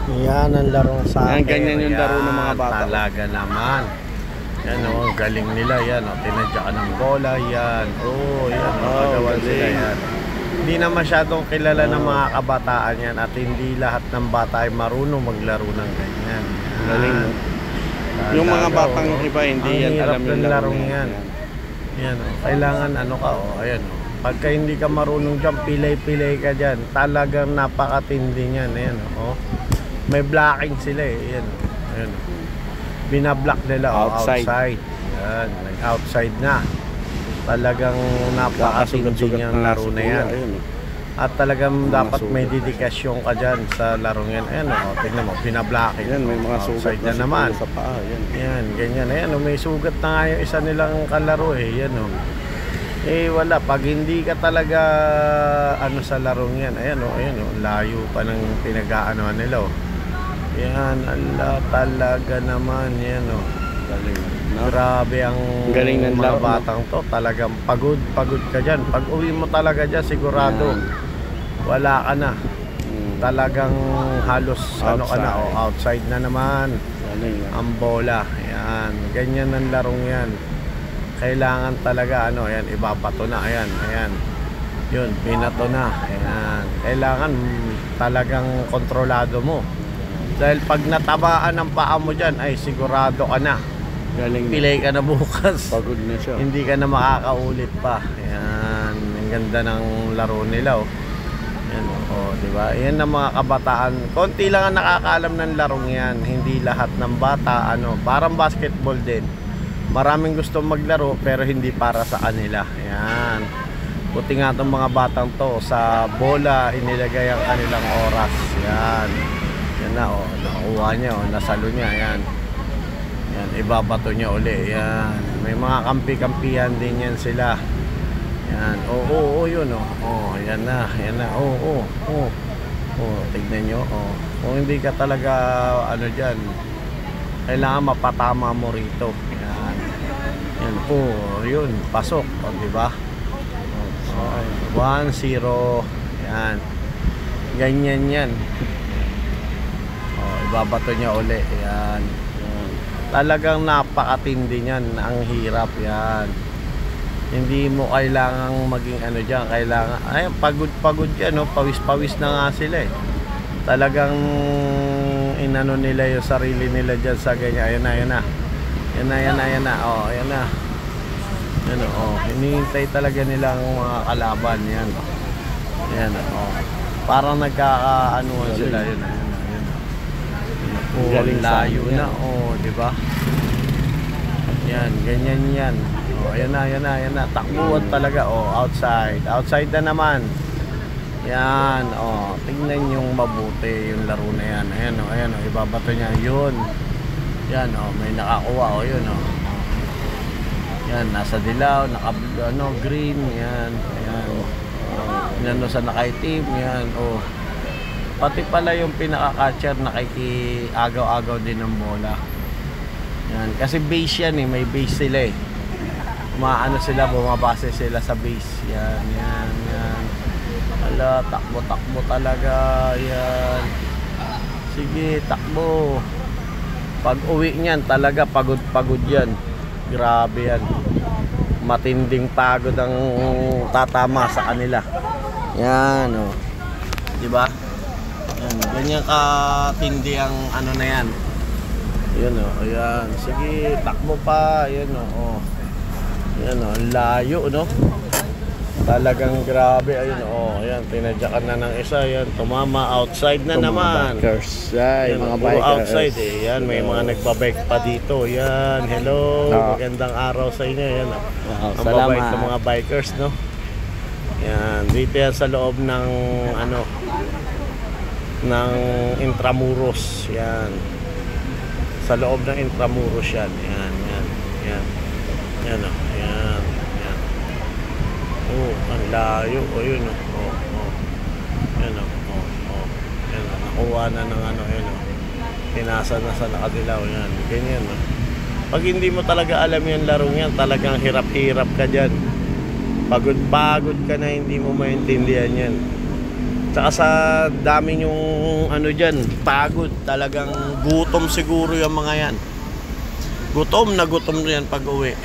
Yan ang larong sa Yan, akin. ganyan yung laro ng mga bata. Talaga naman. Yan o, ang galing nila yan o. Tinadyakan ng bola yan. Oh, yan o, magawan sila yan. Hindi na masyadong kilala ng mga kabataan yan at hindi lahat ng bata ay marunong maglaro ng ganyan. Galing. Yung mga batang iba hindi yan alam yung larong yan. Yan o, kailangan ano ka o, ayan o. Pagka hindi ka marunong dyan, pilay-pilay ka dyan. Talagang napakatindi yan. Ayan o. May blocking sila eh. Ayan o. Ayan o. Binablock nila o, outside. Yan, nag-outside na. Talagang napakatindi niyang laro na yan. At talagang dapat may dedikasyon ka dyan sa larong yan. Ayan o, tignan mo, binablocking. Yan, may mga outside sugat na naman. sa paa. Yan, ganyan. Ayan o, may sugat na nga yung isa nilang kalaro eh. Yan o. Eh wala, pag hindi ka talaga ano sa larong yan, ayan o, layo pa ng pinag-aanoan nila o. Yan, ala, talaga naman yan o. Galing. Grabe ang galing ng mga laro, batang to, talagang pagod ka dyan. Pag uwi mo talaga dyan, sigurado wala ka na. Talagang halos outside. Ano ka na o, outside na naman. Galing. Ang bola, yan, ganyan ang larong yan. Kailangan talaga ano, ayan, ibabato na, ayan, yun, binato na, ayan. Kailangan talagang kontrolado mo dahil pag natamaan ng paa mo dyan ay sigurado ka na. Galing. Pilay ka na bukas, pagod na siya, hindi ka na makakaulit pa. Ayan, ang ganda ng laro nila oh. Ayan, oh, diba? Yan ang mga kabataan, konti lang ang nakakaalam ng larong yan. Hindi lahat ng bata ano, parang basketball din. Maraming gusto maglaro pero hindi para sa kanila. Ayan. Buti nga itong mga batang to sa bola inilagay ang kanilang oras. Ayan. Yan na o. Nakuha niya o. Nasalo niya. Ayan. Ayan. Ibabato niya uli. Ayan. May mga kampi-kampihan din yan sila. Ayan. Oo, yun o. Oh, ayan na. Ayan na. Oo. Tignan nyo. Kung hindi ka talaga ano dyan, kailangan mapatama mo rito. Yan, yun, pasok, di ba? 1-0. Yan. Ganyan yan. Ibabato niya uli. Yan. Talagang napakatindi niyan, ang hirap yan. Hindi mo kailangang maging ano diyan, kailangan ay pagod yan, no? Pawis-pawis na nga sila eh. Talagang inano nila yung sarili nila diyan sa ganyan. Ayan na. Yan na. Oh, ayan na. Yan oh. Hinihintay talaga nilang mga kalaban yan. Yan oh. Parang nagkakaanuhan sila yun. Oh, layo na. Oh, di ba? Yan, ganyan yan. Oh, ayan na. Takbuhan talaga. Oh, outside. Outside na naman. Yan, oh. Tingnan yung mabuti yung laro na yan. Ayan oh. Ibabato niya yun. Yan oh, may nakakuha oh, yun oh. Yan, nasa dilaw, naka green, yan. Ayan. Yan sa nakaitim, yan oh. Pati pala yung pinaka-catcher nakiki-agaw-agaw din ng bola. Yan, kasi base yan eh, may base sila eh. Umaano sila, bumabase sila sa base. Yan. Ala, takbo talaga. Yan. Sige, takbo. Pag uwi niyan talaga pagod yan. Grabe yan. Matinding pagod ang tatama sa kanila. Yan oh. 'Di ba? Yan, ganyan katindi ang ano na yan. Ayun oh, ayan. Sige, takbo pa. Ayun oh. Yan oh, layo no. Talagang grabe, ayun oh, ayan, tinadyakan na ng isa, yan, tumama, outside na naman. Bikers, yan, mga bikers. Outside eh, yan, may mga nagbabike pa dito, yan, hello, magandang araw sa inyo, yan, ang babike ng mga bikers, no. Yan, dito yan sa loob ng, ano, ng Intramuros, yan. Sa loob ng Intramuros yan, yan, yan, oh, yan. Oh, ang layo. Oh, yun oh. Yan oh. Yan oh. Nakuha na ng ano, yun oh. Pinasa na sa nakadilaw yan. Ganyan oh. Pag hindi mo talaga alam yung larong yan, talagang hirap-hirap ka dyan. Pagod ka na, hindi mo maintindihan yan. Tsaka sa dami yung ano dyan, pagod. Talagang gutom siguro yung mga yan. Gutom na yan pag uwi.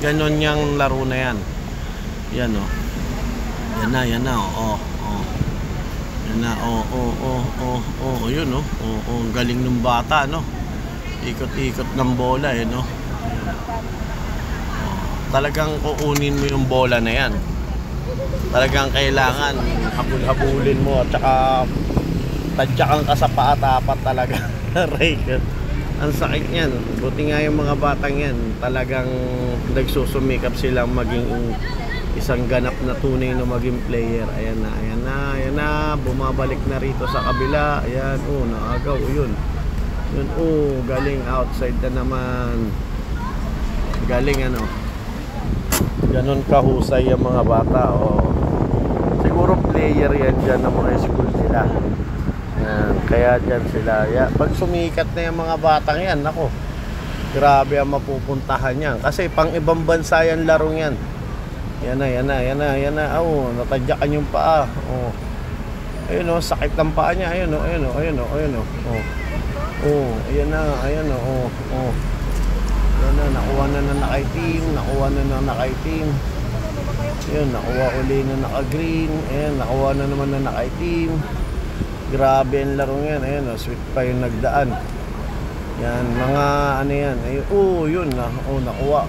Ganon yung laro na yan. Yan o. Yan na o. Yan na o. Yun o. Galing ng bata no. Ikot-ikot ng bola eh no. Talagang kukunin mo yung bola na yan. Talagang kailangan habul-habulin mo at saka tadyakan ka sa paa tapat talaga. Right. Ang sakit niyan. Buti nga yung mga batang yan, talagang nagsusumikap silang maging isang ganap na tunay na maging player. Ayan na, bumabalik na rito sa kabila. Ayan, naagaw, yun, galing outside na naman. Galing ano. Ganon kahusay yung mga bata. Siguro player yan dyan ng mga school nila. Yan, kaya dyan sila. Pag sumikat na yung mga batang yan, ako, grabe ang mapupuntahan yan. Kasi pang ibang bansa yan larong yan. Yan na. Natadyakan yung paa. Ayun o, sakit ng paa niya. Ayun o. Ayan na, nakuha na naka-team. Ayun, nakuha uli na naka-green. Ayan, nakuha na naman na naka-team. Grabe ang larong yan. Ayan, sweet pa yung nagdaan. Yan, mga ano yan. Ayun, yun na. Nakuha,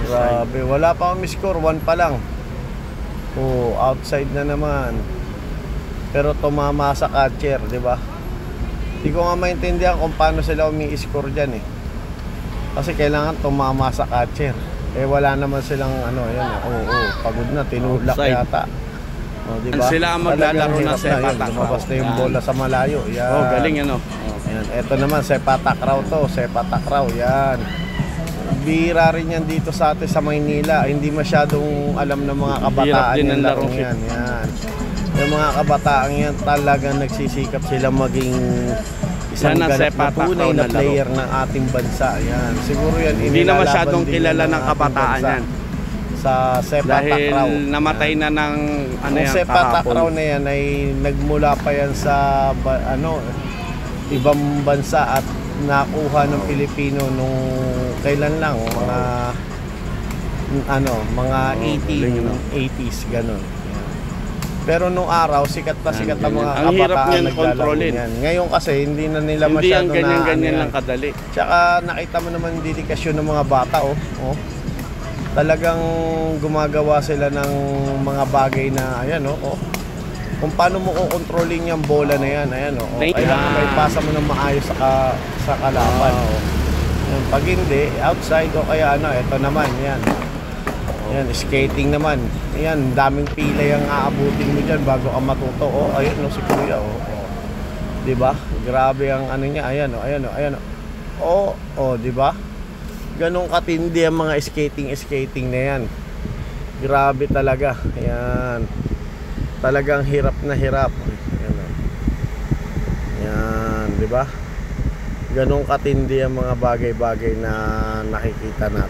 grabe, wala pa akong score, 1 pa lang. Outside na naman. Pero tumama sa catcher, di ba? Hindi ko nga maintindihan kung paano sila umi-score dyan eh. Kasi kailangan tumama sa catcher. Wala naman silang ano, yan. Pagod na, tinulak yata. Diba? Sila ang maglalaro na sepa-takraw. Lumabas na yung bola sa malayo. Yan. Galing ano. Yan. Ito naman, sepa-takraw to. Sepa-takraw, yan. Bihira rin yan dito sa atin sa Maynila. Hindi masyadong alam ng mga kabataan yung larong yan. Yung mga kabataan yan talagang nagsisikap sila maging isang ganap na tunay na player ng ating bansa. Yan. Siguro yan hindi na masyadong kilala ng kabataan yan sa sepa-takraw. Dahil namatay na ng ano yan, sepa-takraw na yan ay nagmula pa yan sa ibang bansa at nakuha ng Pilipino nung kailan lang, mga 80s ganun. Pero nung araw sikat ang mga kabataan naglalaro yan. Ngayon kasi hindi na nila masyado na ganyan lang kadali. Tsaka nakita mo naman yung dedikasyon ng mga bata talagang gumagawa sila ng mga bagay na kung paano mo kukontrolin yung bola na yan. Kailangan may pasa mo ng maayos sa kalaban. Pag hindi, outside o kaya ito naman, yan, skating naman. Yan, daming pila yung aabutin mo dyan bago ka matuto. Ayun si Kuya. Diba? Grabe ang ano niya. Ayan. Diba? Ganong katindi ang mga skating na yan. Grabe talaga. Ayan. Talagang hirap na hirap. Yan, di ba? Ganong katindi ang mga bagay-bagay na nakikita natin.